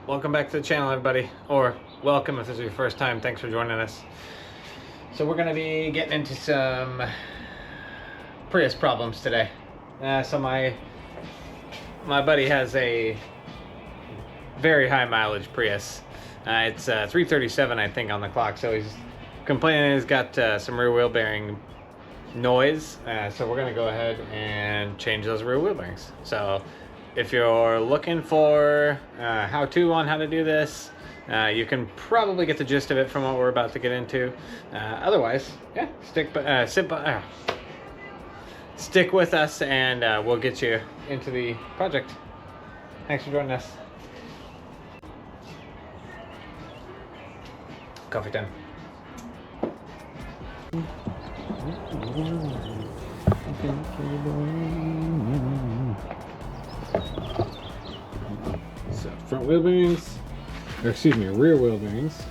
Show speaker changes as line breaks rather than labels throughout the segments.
Welcome back to the channel, everybody, or welcome if this is your first time. Thanks for joining us. So we're going to be getting into some Prius problems today. So my buddy has a very high mileage Prius. It's 337, I think, on the clock. So he's complaining he's got some rear wheel bearing noise. So we're going to go ahead and change those rear wheel bearings. So if you're looking for how-to on how to do this, you can probably get the gist of it from what we're about to get into. Otherwise, yeah, stick with us and we'll get you into the project. Thanks for joining us. Coffee time. So front wheel bearings, or excuse me, rear wheel bearings.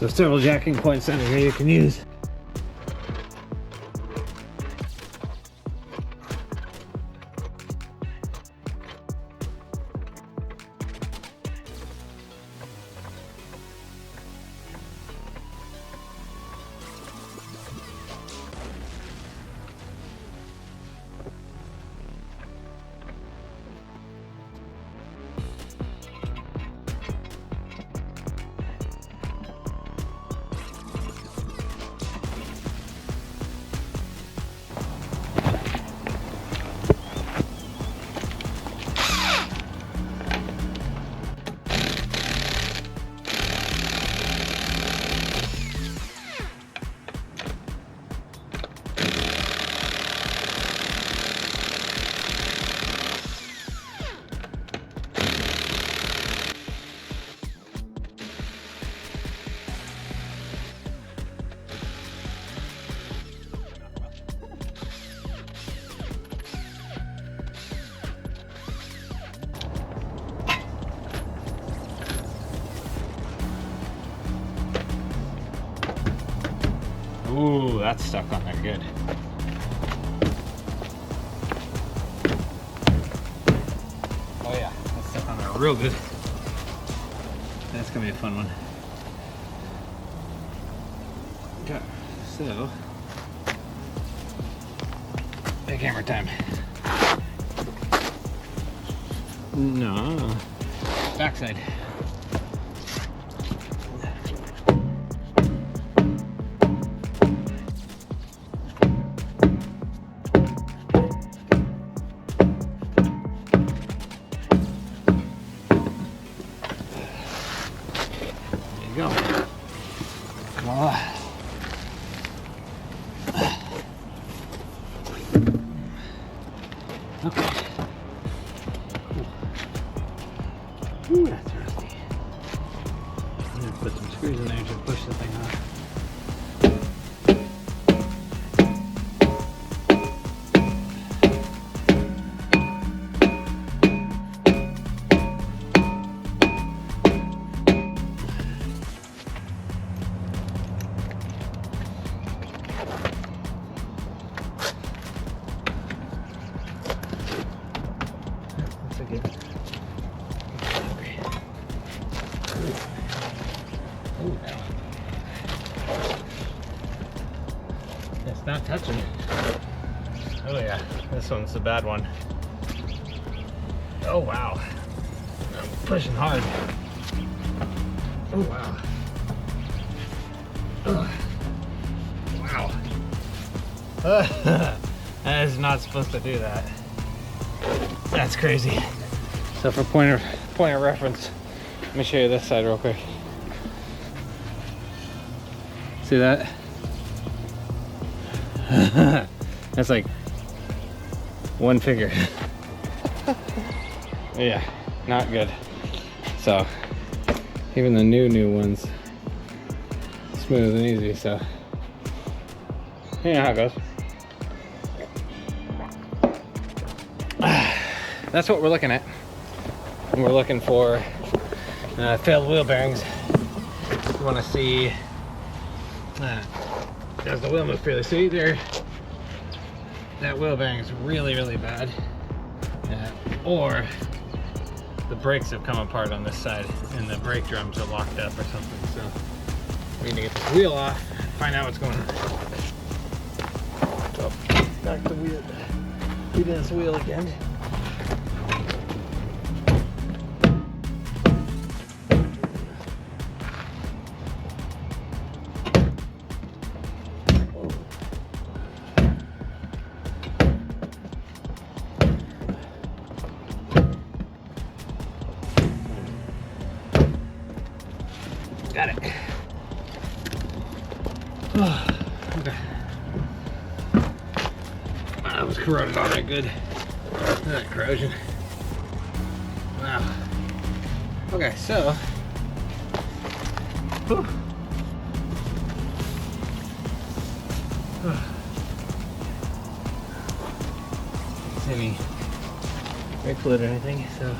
So several jacking points under here you can use. Ooh, that's stuck on there good. Oh yeah, that's stuck on there real good. That's gonna be a fun one. Okay, so big hammer time. No, backside. Go. Voila. Okay. Cool. Ooh, that's rusty. I'm gonna put some screws in there to push the thing off. It's not touching it. Oh yeah, this one's the bad one. Oh wow, I'm pushing hard. Oh wow. Oh. Wow. That is not supposed to do that. That's crazy. So for point of reference, let me show you this side real quick. See that? That's like one finger. Yeah, not good. So even the new ones, smooth and easy. So you know how it goes. that's what we're looking at. And we're looking for failed wheel bearings. You want to see does the wheel move freely? So either that wheel bearing is really, really bad, or the brakes have come apart on this side and the brake drums are locked up or something. So we need to get this wheel off, find out what's going on. So back to wheel, keeping this wheel again. Got it. Oh, okay. That was corroded all right good. That corrosion. Wow. Okay, so. Whew. Any brake fluid or anything, so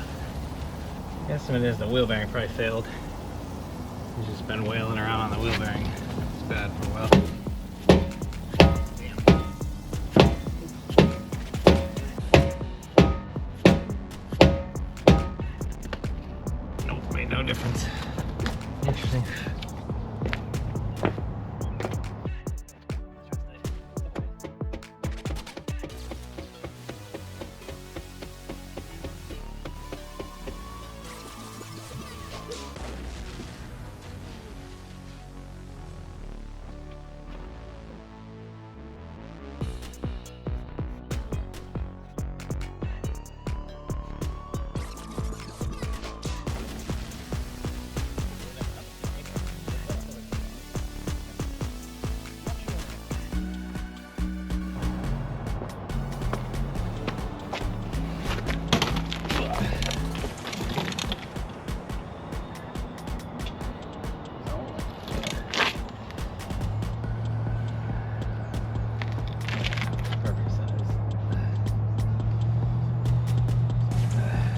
I guess it is the wheel bearing probably failed. He's just been wailing around on the wheel bearing. It's bad for a while. Nope, made no difference. Interesting.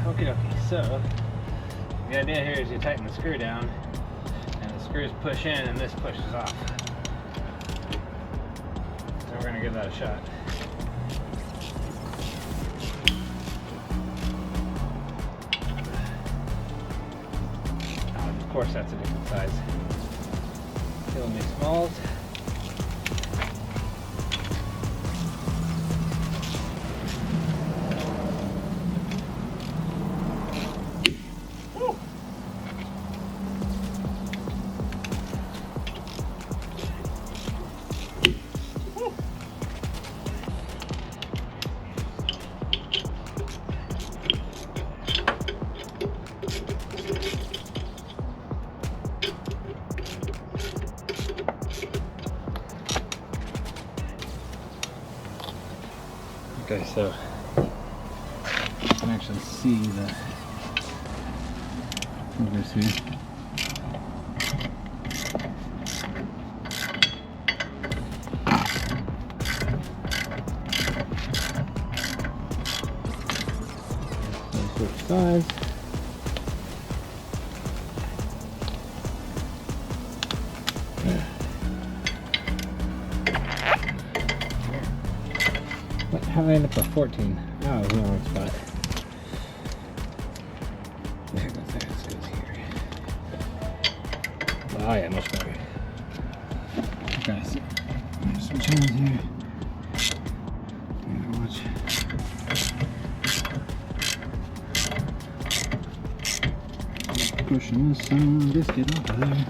Okay, so the idea here is you tighten the screw down and the screws push in and this pushes off. So we're going to give that a shot. Of course that's a different size. Killing me smalls. Okay, so you can actually see the fingers here. So switch sides. How did I end up with 14? Oh, I was in the wrong spot. There goes there. This goes here. Oh yeah, much better. Okay, so some chains here. Yeah, watch. Pushing this biscuit off of there.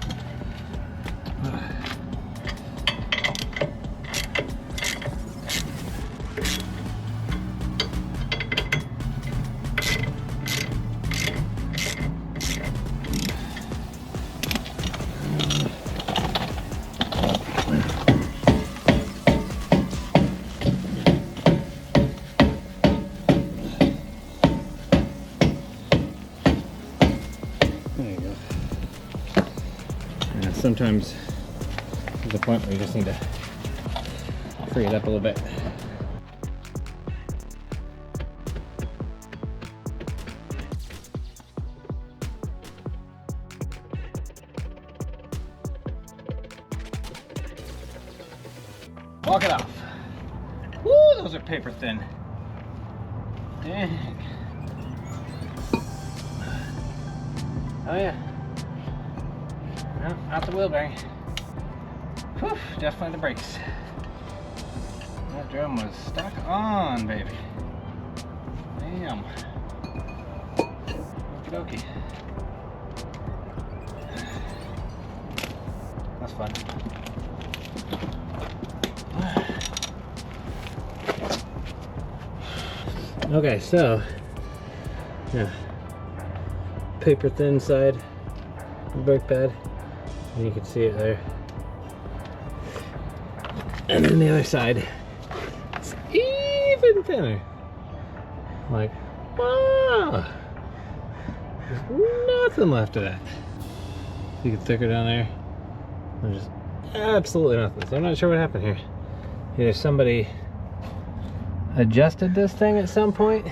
Sometimes there's a point where you just need to free it up a little bit. Walk it off. Woo, those are paper thin. Dang. Oh yeah. No, not the wheel bearing. Whew, definitely the brakes. That drum was stuck on, baby. Damn. Okie dokie. That's fun. Okay, so yeah, paper thin side of the brake pad, and you can see it there. And then the other side, it's even thinner. Like, wow, there's nothing left of that. You can thicker down there. There's just absolutely nothing. So I'm not sure what happened here. Either somebody adjusted this thing at some point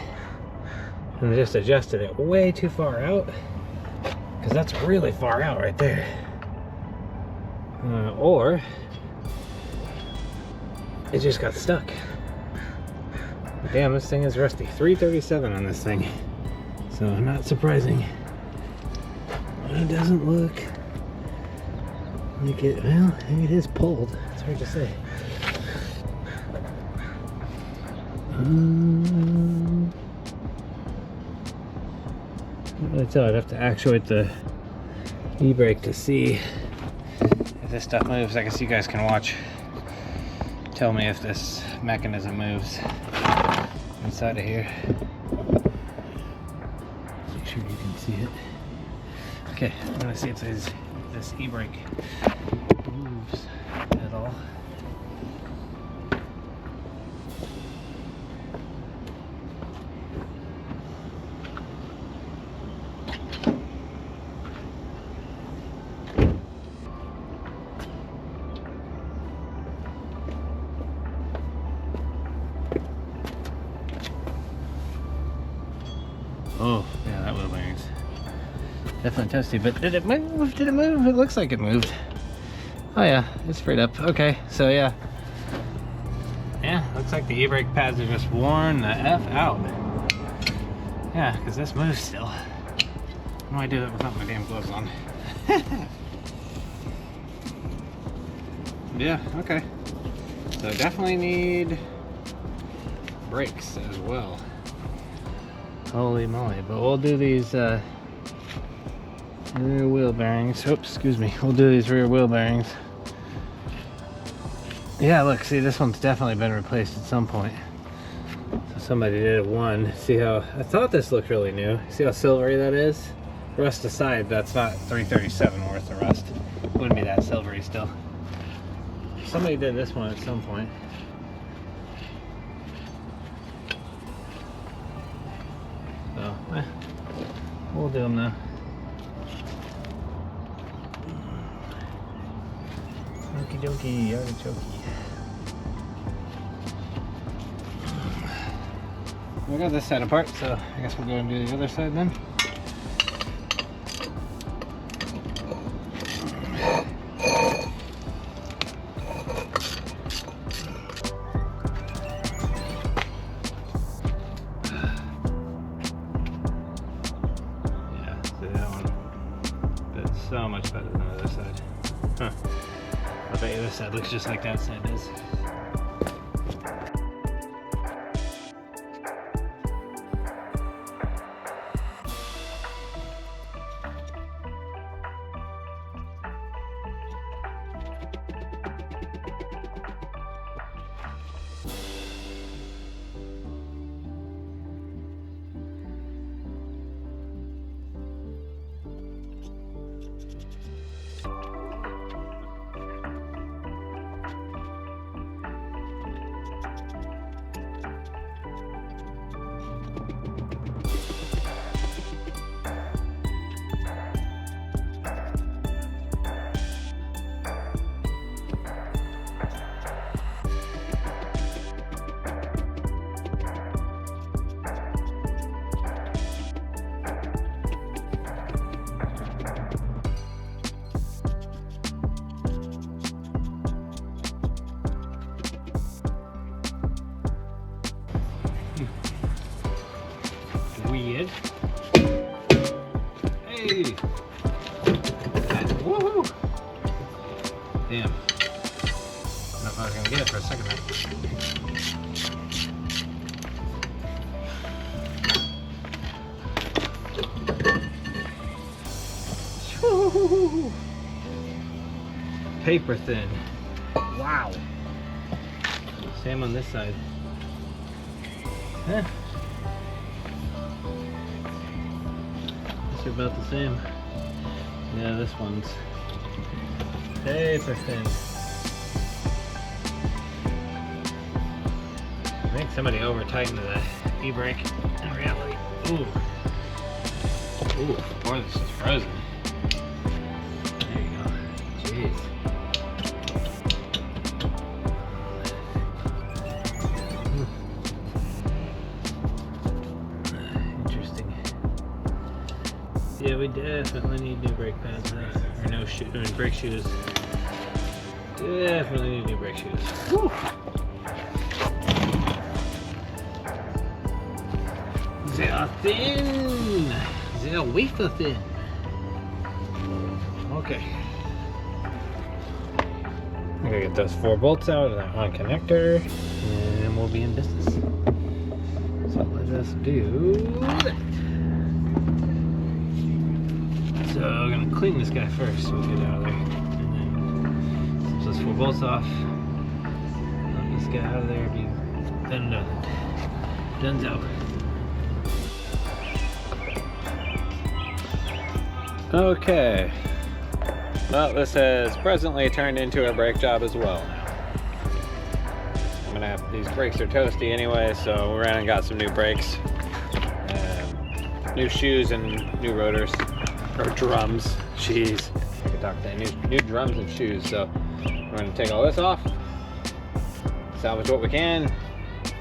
and they just adjusted it way too far out, because that's really far out right there. Or it just got stuck. Damn, this thing is rusty. 337 on this thing. So not surprising. It doesn't look like it, well, maybe it is pulled. It's hard to say. I'd have to actuate the e-brake to see if this stuff moves. I guess you guys can watch. Tell me if this mechanism moves inside of here. Make sure you can see it. Okay, I'm gonna see if this e-brake moves at all. Oh, yeah, that wheel bearing's definitely toasty, but did it move? Did it move? It looks like it moved. Oh yeah, it's freed up. Okay, so yeah. Yeah, looks like the e-brake pads are just worn the F out. Yeah, because this moves still. How do I do it without my damn gloves on? Yeah, okay. So definitely need brakes as well. Holy moly, but we'll do these rear wheel bearings. Oops, excuse me. We'll do these rear wheel bearings. Yeah, look, see, this one's definitely been replaced at some point. So somebody did one. See how, I thought this looked really new. See how silvery that is? Rust aside, that's not 337 worth of rust. It wouldn't be that silvery still. Somebody did this one at some point. So, we'll do them now. Okie dokie, artichoke. We got this side apart, so I guess we'll go and do the other side then. So much better than the other side. Huh. I bet you this side looks just like that side does. Damn. I don't know if I was gonna get it for a second there. Paper thin. Wow. Same on this side. Huh. These are about the same. Yeah, this one's paper thin. I think somebody over tightened the e-brake in reality. Ooh. Ooh, boy, this is frozen. There you go. Jeez. Interesting. Yeah, we definitely need new brake pads now. Or no shoe, brake shoes. Definitely need new brake shoes. Whew. They're thin. They're wafer thin. Okay. I'm gonna get those 4 bolts out of that one connector, and we'll be in business. So let us do that. So I'm gonna clean this guy first so we get out of there. And then snip those 4 bolts off. Let this guy out of there, be done. Donezo. Okay. Well, this has presently turned into a brake job as well now. I'm gonna have, these brakes are toasty anyway, so we ran and got some new brakes. New shoes and new rotors. Or drums. Jeez. I could talk that. New drums and shoes. So we're gonna take all this off, salvage what we can,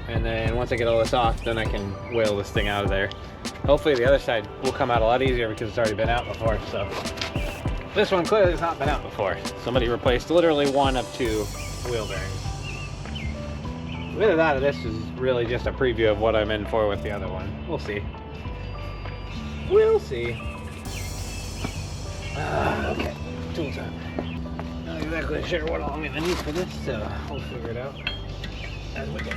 and then once I get all this off, then I can wheel this thing out of there. Hopefully the other side will come out a lot easier because it's already been out before. So this one clearly has not been out before. Somebody replaced literally 1 of 2 wheel bearings. Either that or this is really just a preview of what I'm in for with the other one. We'll see. We'll see. Okay, tool time. Not exactly sure what all I'm gonna need for this, so we'll figure it out as we go.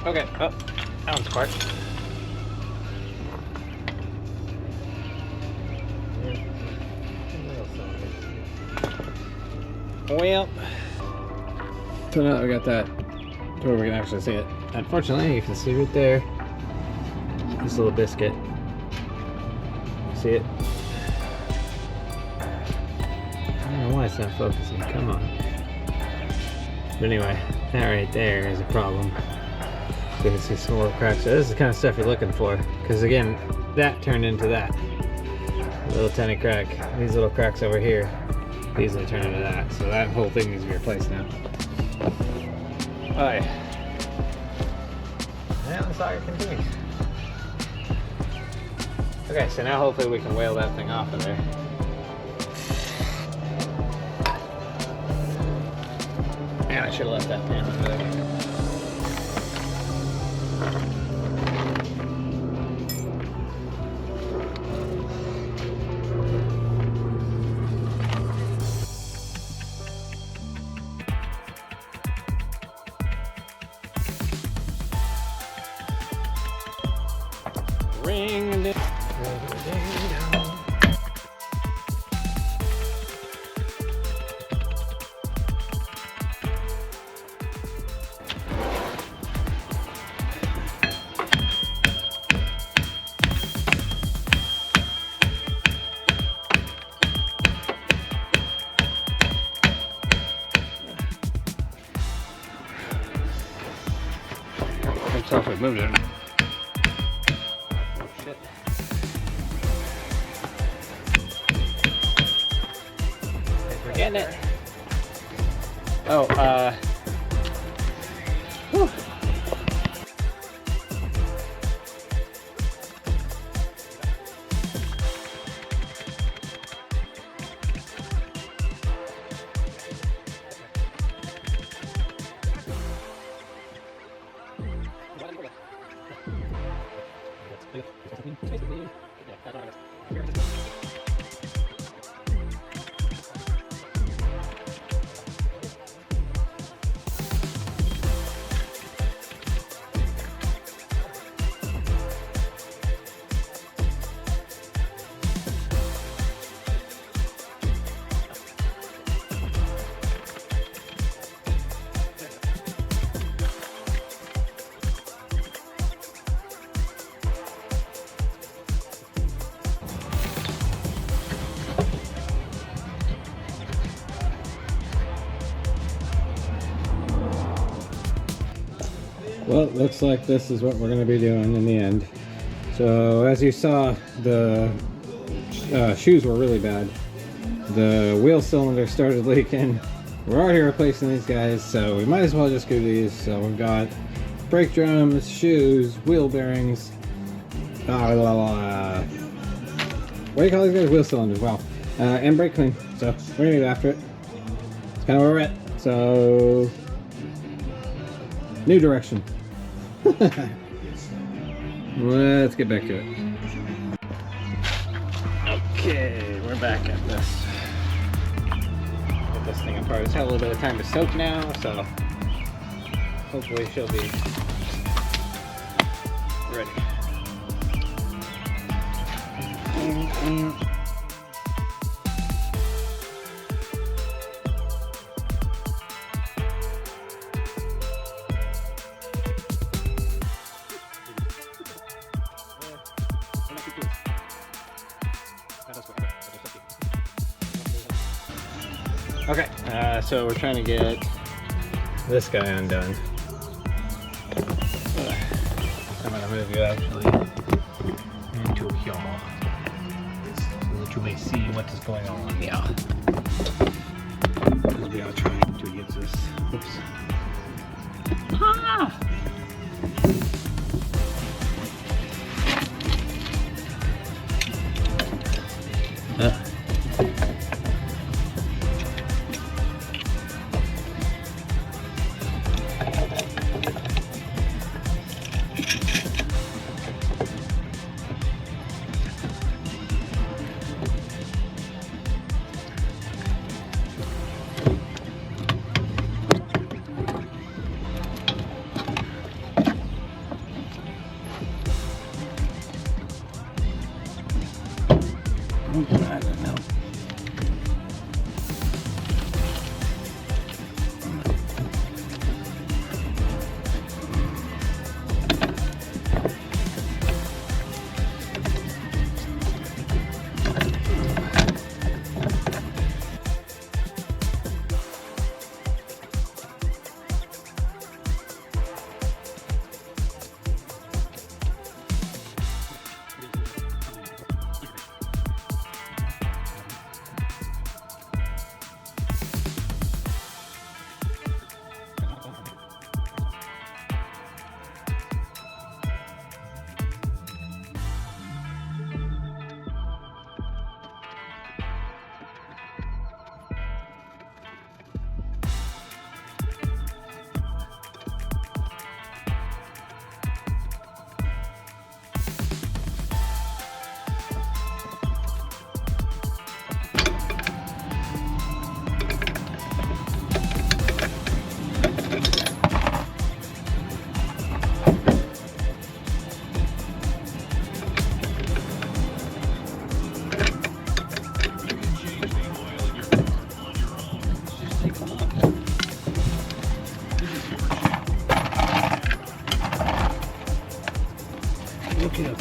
Okay, oh, that one's apart. Well, so now that we got that to where we can actually see it. Unfortunately, you can see right there, this little biscuit. See it? I don't know why it's not focusing, come on. But anyway, that right there is a problem. You can see some little cracks. So this is the kind of stuff you're looking for, because again, that turned into that. A little tiny crack. These little cracks over here, these will turn into that. So that whole thing needs to be replaced now. Alright. And the saga continues. Okay, so now hopefully we can whale that thing off of there. And I should have left that pan over there. Ring a ding, dong. So if we moved it. Oh shit. We're getting it. Oh, whew. Well, it looks like this is what we're going to be doing in the end. So as you saw, the shoes were really bad. The wheel cylinder started leaking. We're already replacing these guys, so we might as well just do these. So we've got brake drums, shoes, wheel bearings, what do you call these guys? Wheel cylinders, wow. And brake clean. So we're going to get after it. That's kind of where we're at. So, new direction. Let's get back to it. Okay, we're back at this. Get this thing apart. It's had a little bit of time to soak now, so hopefully she'll be ready. Okay, so we're trying to get this guy undone. I'm gonna move you actually into here so that you may see what is going on here. Because we are trying to get this. Oops. Ah! I don't know. Okay.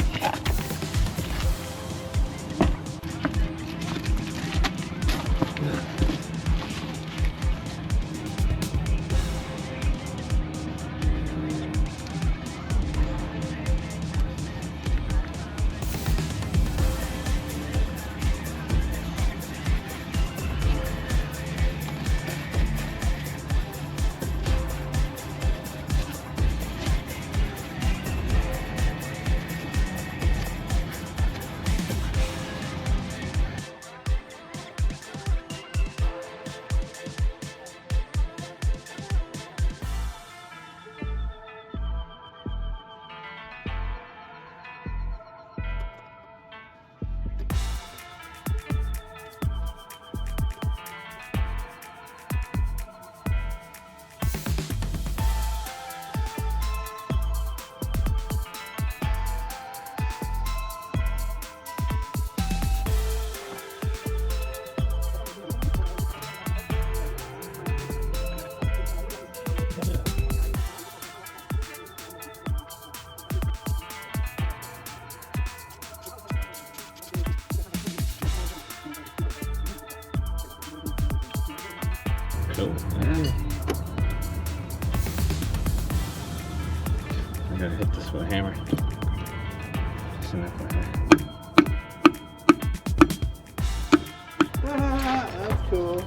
Cool. Yeah. I gotta hit this with a hammer. Just enough right there.
Ah, that's cool.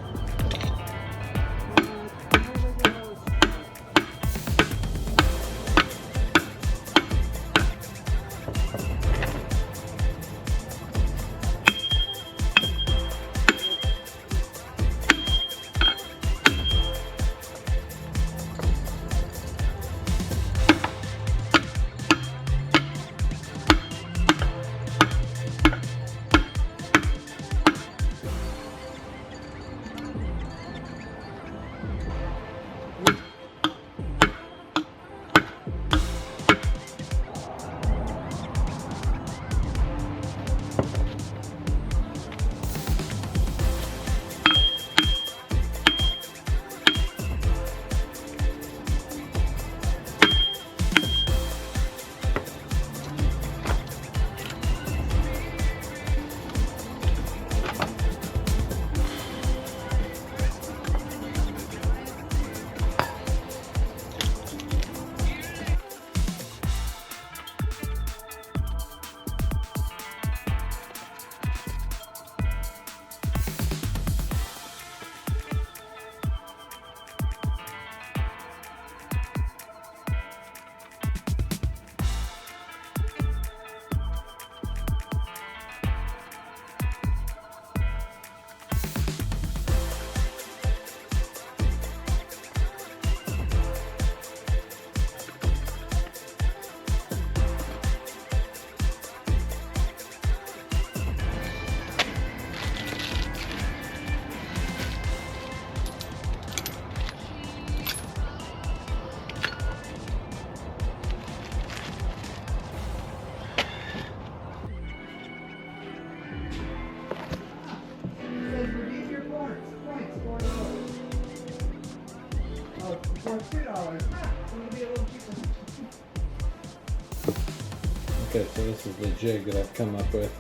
Okay, so this is the jig that I've come up with.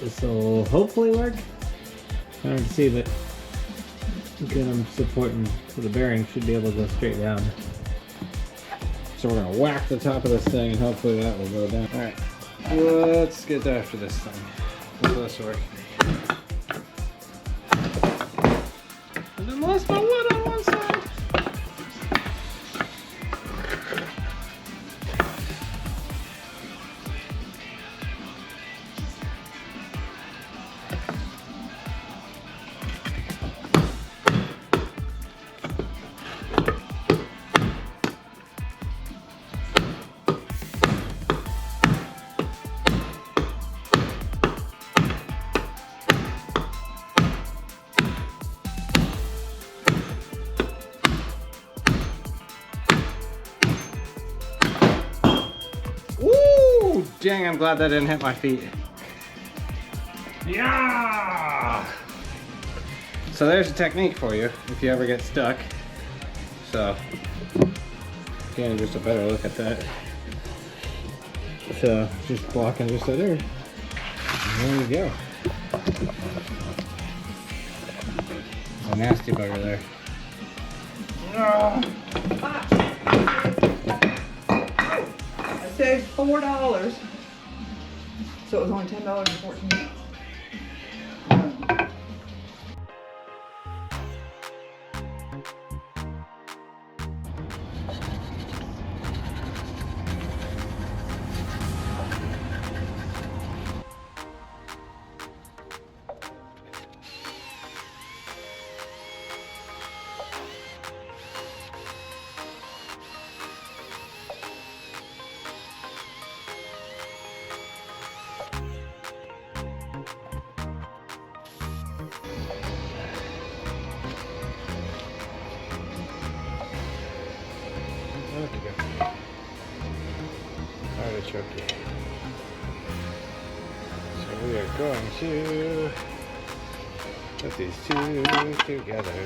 This will hopefully work. Hard to see, but good, I'm supporting, so the bearing should be able to go straight down. So we're gonna whack the top of this thing and hopefully that will go down. All right, let's get after this thing. Will this work? I just lost my wood on one side. Dang, I'm glad that didn't hit my feet. Yeah! So there's a technique for you if you ever get stuck. So, again, just a better look at that. So, just blocking just so there. And there you go. A nasty bugger there.
I saved $4. So it was only $10.14.
Artichoke. So we are going to put these two together.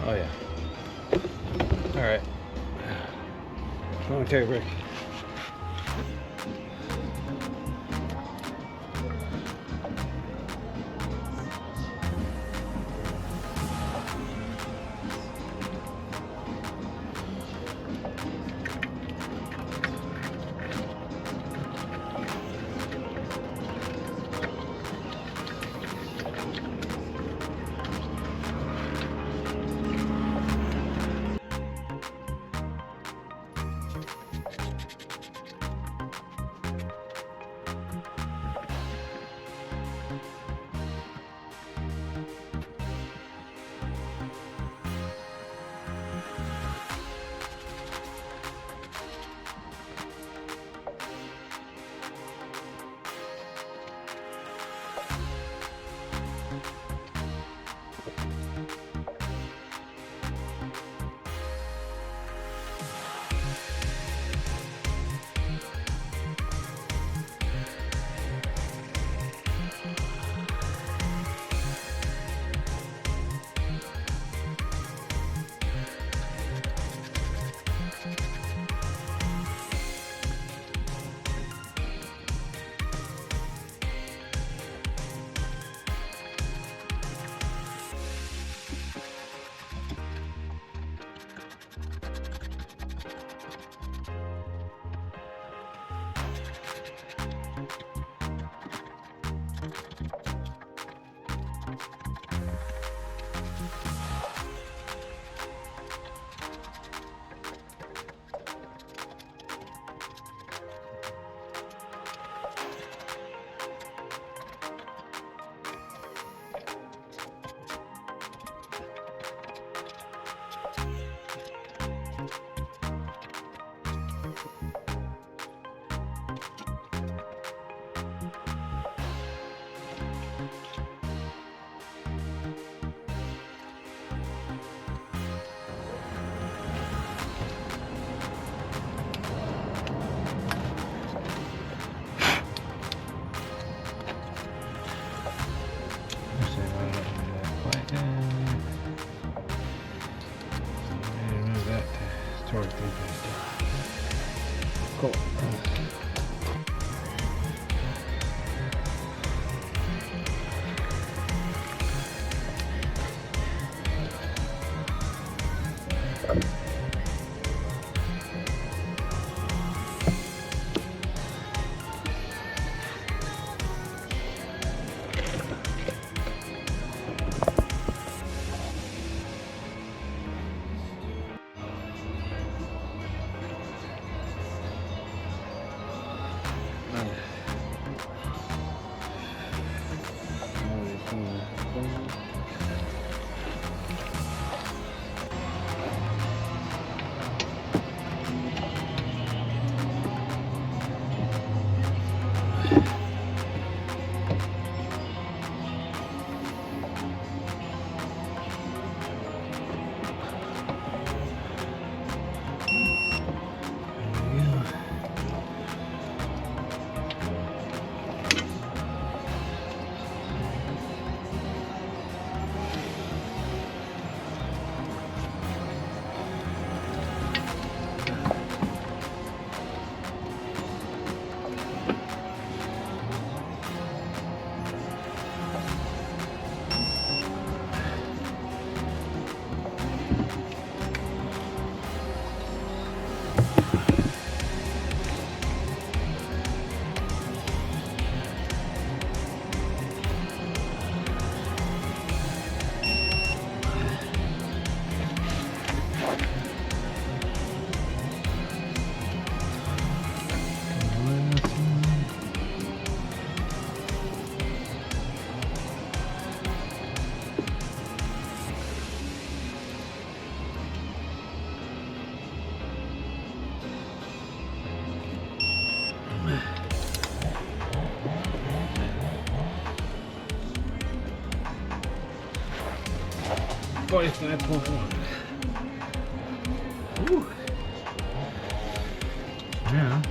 Oh yeah. All right. I'm gonna take a break. Cool. Whew. Yeah.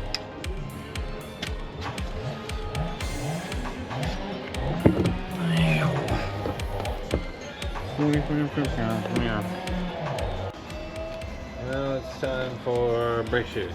$45 per pound. Yeah. Now it's time for brake shoes.